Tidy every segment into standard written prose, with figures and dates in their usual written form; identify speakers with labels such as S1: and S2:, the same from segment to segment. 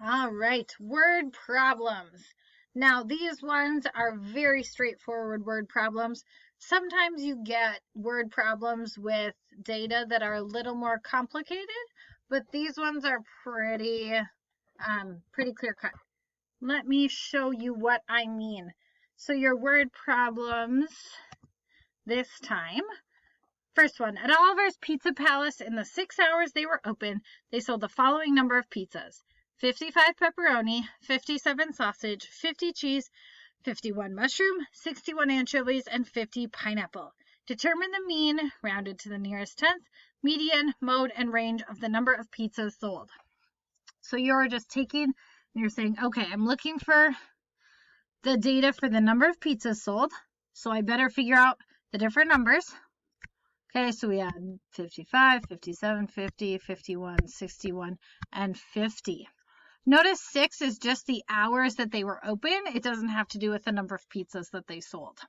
S1: All right, word problems. Now, these ones are very straightforward word problems. Sometimes you get word problems with data that are a little more complicated, but these ones are pretty clear cut. Let me show you what I mean. So your word problems this time. First one, at Oliver's Pizza Palace in the 6 hours they were open, they sold the following number of pizzas. 55 pepperoni, 57 sausage, 50 cheese, 51 mushroom, 61 anchovies, and 50 pineapple. Determine the mean, rounded to the nearest tenth, median, mode, and range of the number of pizzas sold. So you're just taking and you're saying, okay, I'm looking for the data for the number of pizzas sold, so I better figure out the different numbers. Okay, so we had 55, 57, 50, 51, 61, and 50. Notice 6 is just the hours that they were open. It doesn't have to do with the number of pizzas that they sold.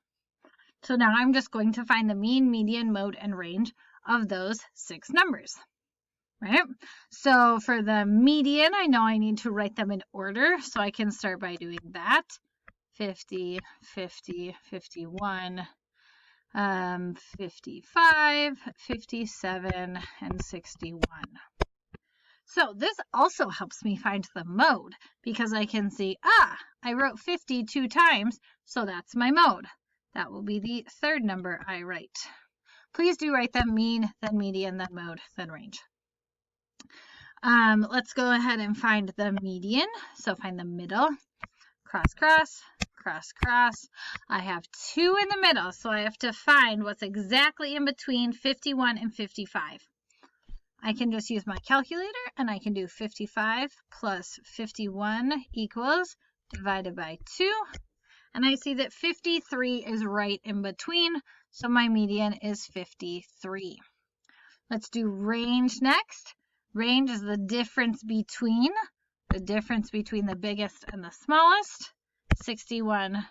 S1: So now I'm just going to find the mean, median, mode, and range of those 6 numbers, right? So for the median, I know I need to write them in order, so I can start by doing that. 50, 50, 51, 55, 57, and 61. So this also helps me find the mode because I can see, I wrote 50 2 times, so that's my mode. That will be the third number I write. Please do write them mean, then median, then mode, then range. Let's go ahead and find the median. So find the middle. Cross, cross, cross, cross. I have 2 in the middle, so I have to find what's exactly in between 51 and 55. I can just use my calculator and I can do 55 plus 51 equals divided by 2. And I see that 53 is right in between, so my median is 53. Let's do range next. Range is the difference between the biggest and the smallest. 61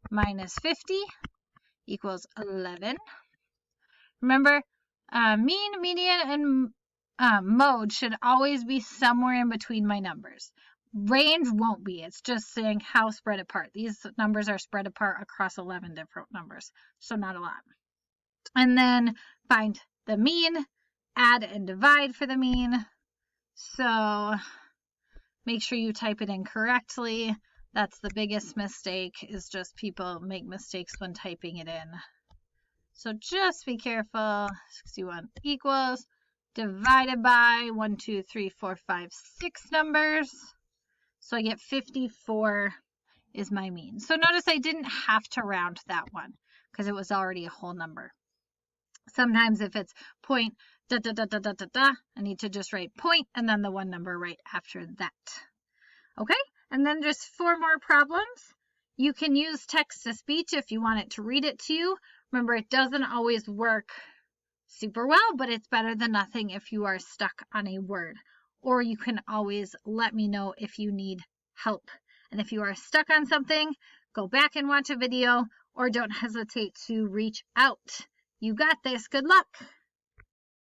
S1: minus 50 equals 11. Remember, mean, median, and mode should always be somewhere in between my numbers. Range won't be. It's just saying how spread apart. These numbers are spread apart across 11 different numbers, so not a lot. And then find the mean, add and divide for the mean. So make sure you type it in correctly. That's the biggest mistake, is just people make mistakes when typing it in. So just be careful. 61 equals divided by 1, 2, 3, 4, 5, 6 numbers. So I get 54 is my mean. So notice I didn't have to round that one because it was already a whole number. Sometimes if it's point, I need to just write point and then the one number right after that. Okay, and then just 4 more problems. You can use text-to-speech if you want it to read it to you. Remember, it doesn't always work super well, but it's better than nothing if you are stuck on a word. Or you can always let me know if you need help. And if you are stuck on something, go back and watch a video, or don't hesitate to reach out. You got this. Good luck.